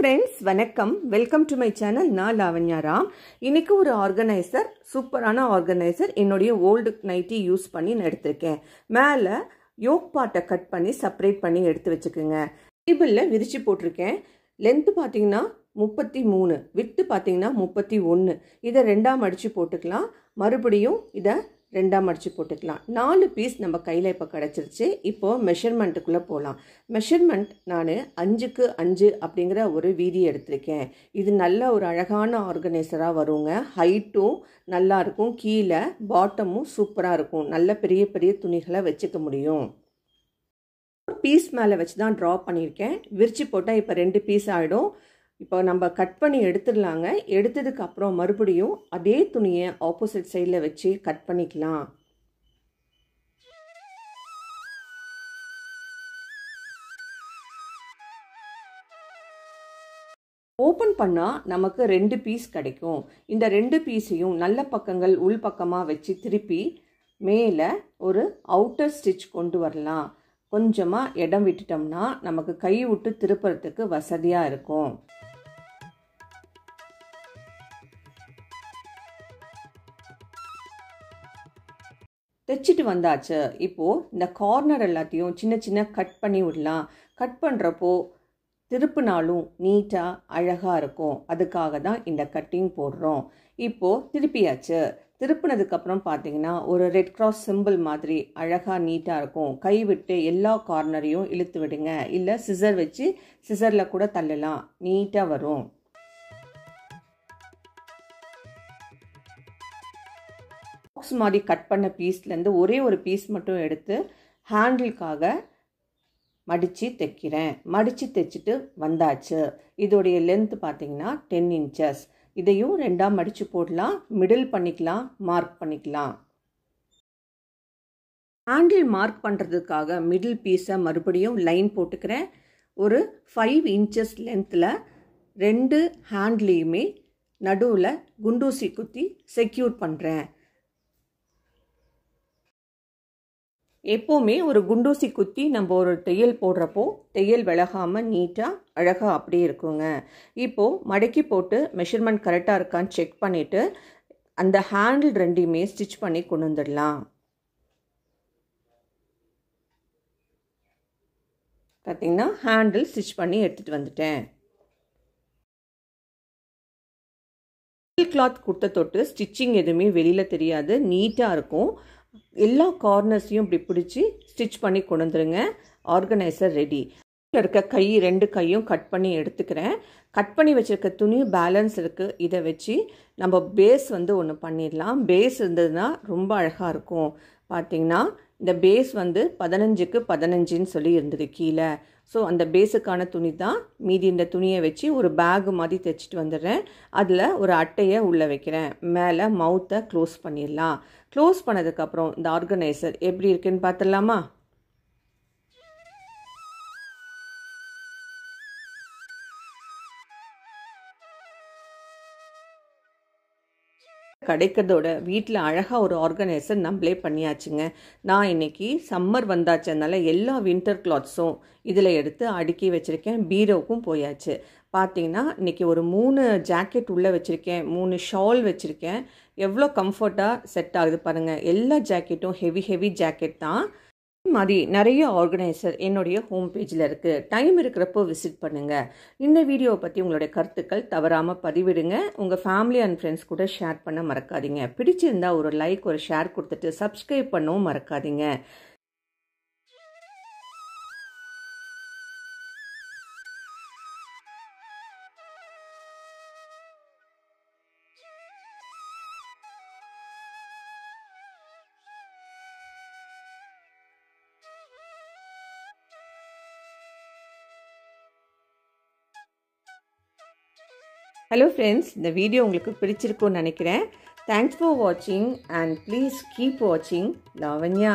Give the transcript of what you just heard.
Friends வணக்கம் welcome to my channel. நான் லாவண்யா ராம். இன்னைக்கு ஒரு ஆர்கனைசர், சூப்பரான ஆர்கனைசர் என்னுடைய ஓல்டு நைட்டி யூஸ் பண்ணி நான் எடுத்திருக்கேன். மேலே யோக் பார்ட்டை கட் பண்ணி செப்பரேட் பண்ணி எடுத்து வச்சுக்கோங்க. டேபிளில் விரிச்சு போட்டிருக்கேன். லென்த்து பார்த்தீங்கன்னா 33, வித்து பார்த்தீங்கன்னா 31. இதை ரெண்டாக மடித்து போட்டுக்கலாம். மறுபடியும் இதை ரெண்டாக மடித்து போட்டுக்கலாம். 4 பீஸ் நம்ம கையில் இப்போ கிடச்சிருச்சு. இப்போது மெஷர்மெண்ட்டுக்குள்ளே போகலாம். மெஷர்மெண்ட் நான் 5க்கு 5 அப்படிங்கிற ஒரு வீதி எடுத்திருக்கேன். இது நல்ல ஒரு அழகான ஆர்கனைசராக வருங்க. ஹைட்டும் நல்லா இருக்கும், கீழே பாட்டமும் சூப்பராக இருக்கும். நல்ல பெரிய பெரிய துணிகளை வச்சுக்க முடியும். பீஸ் மேலே வச்சு தான் ட்ரா பண்ணியிருக்கேன். விரிச்சு போட்டால் இப்போ 2 பீஸ் ஆகிடும். இப்போ நம்ம கட் பண்ணி எடுத்துடலாங்க. எடுத்ததுக்கு அப்புறம் மறுபடியும் அதே துணியை ஆப்போசிட் சைடில் வச்சு கட் பண்ணிக்கலாம். ஓப்பன் பண்ணால் நமக்கு 2 பீஸ் கிடைக்கும். இந்த 2 பீஸையும் நல்ல பக்கங்கள் உள் பக்கமாக வச்சு திருப்பி மேலே ஒரு அவுட்டர் ஸ்டிச் கொண்டு வரலாம். கொஞ்சமாக இடம் விட்டுட்டோம்னா நமக்கு கை விட்டு திருப்புறதுக்கு வசதியாக இருக்கும். தைச்சிட்டு வந்தாச்சு. இப்போது இந்த கார்னர் எல்லாத்தையும் சின்ன சின்ன கட் பண்ணி விடலாம். கட் பண்ணுறப்போ திருப்பினாலும் நீட்டாக அழகாக இருக்கும். அதுக்காக தான் இந்த கட்டிங் போடுறோம். இப்போது திருப்பியாச்சு. திருப்பினதுக்கப்புறம் பார்த்தீங்கன்னா ஒரு ரெட் கிராஸ் சிம்பிள் மாதிரி அழகாக நீட்டாக இருக்கும். கை விட்டு எல்லா கார்னரையும் இழுத்து விடுங்க. இல்லை சிசர் வச்சு சிசரில் கூட தள்ளலாம், நீட்டாக வரும். பாக்ஸ் மாதிரி கட் பண்ண பீஸ்லேருந்து ஒரே ஒரு பீஸ் மட்டும் எடுத்து ஹேண்டிலுக்காக மடித்து தைக்கிறேன். மடித்து தைச்சிட்டு வந்தாச்சு. இதோடைய லென்த் பார்த்தீங்கன்னா 10 inches. இதையும் ரெண்டாக மடித்து போடலாம். மிடில் பண்ணிக்கலாம், மார்க் பண்ணிக்கலாம். ஹேண்டில் மார்க் பண்ணுறதுக்காக மிடில் பீஸை மறுபடியும் லைன் போட்டுக்கிறேன். ஒரு 5 inches லென்த்தில் 2 ஹேண்ட்லேயுமே நடுவில் குண்டூசி குத்தி செக்யூர் பண்ணுறேன். எப்போவுமே ஒரு குண்டூசி குத்தி நம்ம ஒரு தையல் போடுறப்போ தையல் விலகாமல் நீட்டாக அழகாக அப்படியே இருக்குங்க. இப்போது மடக்கி போட்டு மெஷர்மெண்ட் கரெக்டாக இருக்கான்னு செக் பண்ணிவிட்டு அந்த ஹேண்டில் 2யுமே ஸ்டிச் பண்ணி கொண்டு வந்துடலாம். பார்த்திங்கன்னா ஹேண்டில் ஸ்டிச் பண்ணி எடுத்துகிட்டு வந்துட்டேன். கிளாத் கொடுத்த தொட்டு ஸ்டிச்சிங் எதுவுமே வெளியில் தெரியாது, நீட்டாக இருக்கும். எல்லா கார்னர்ஸையும் இப்படி பிடிச்சி ஸ்டிச் பண்ணி கொண்டு வந்துருங்க. Organiser ready. இருக்க கை 2 கையும் கட் பண்ணி எடுத்துக்கிறேன். கட் பண்ணி வச்சுருக்க துணி பேலன்ஸ் இருக்குது. இதை வச்சு நம்ம பேஸ் ஒன்று பண்ணிடலாம். பேஸ் இருந்ததுன்னா ரொம்ப அழகாக இருக்கும். பார்த்திங்கன்னா இந்த பேஸ் 15க்கு 15ன்னு சொல்லி இருந்தது கீழே. ஸோ அந்த பேஸுக்கான துணி தான். மீதி இந்த துணியை வச்சு ஒரு பேக் மாதிரி தைச்சிட்டு வந்துடுறேன். அதில் ஒரு அட்டையை உள்ளே வைக்கிறேன். மேலே மவுத்தை க்ளோஸ் பண்ணிடலாம். க்ளோஸ் பண்ணதுக்கப்புறம் இந்த ஆர்கனைசர் எப்படி இருக்குன்னு பார்த்துடலாமா? கிடைக்கிறதோட வீட்டில் அழகாக ஒரு ஆர்கனைசர் நம்மளே பண்ணியாச்சுங்க. நான் இன்றைக்கி சம்மர் வந்தாச்சதுனால எல்லா வின்டர் கிளாத்ஸும் இதில் எடுத்து அடுக்கி வச்சுருக்கேன். பீரோவுக்கும் போயாச்சு. பார்த்தீங்கன்னா இன்றைக்கி ஒரு 3 ஜாக்கெட் உள்ளே வச்சுருக்கேன், 3 ஷால் வச்சுருக்கேன். எவ்வளோ கம்ஃபர்ட்டாக செட் ஆகுது பாருங்கள். எல்லா ஜாக்கெட்டும் ஹெவி ஜாக்கெட் தான். மாதிரி நிறைய ஆர்கனைசர் என்னுடைய ஹோம் பேஜில் இருக்குது. டைம் இருக்கிறப்போ விசிட் பண்ணுங்கள். இந்த வீடியோவை பற்றி உங்களுடைய கருத்துக்கள் தவறாமல் பதிவிடுங்க. உங்கள் ஃபேமிலி அண்ட் ஃப்ரெண்ட்ஸ் கூட ஷேர் பண்ண மறக்காதீங்க. பிடிச்சிருந்தா ஒரு லைக், ஒரு ஷேர் கொடுத்துட்டு சப்ஸ்கிரைப் பண்ணவும் மறக்காதீங்க. ஹலோ ஃப்ரெண்ட்ஸ், இந்த வீடியோ உங்களுக்கு பிடிச்சிருக்கும்னு நினைக்கிறேன். தேங்க்ஸ் ஃபார் வாட்சிங் அண்ட் ப்ளீஸ் கீப் வாட்சிங் லாவண்யா.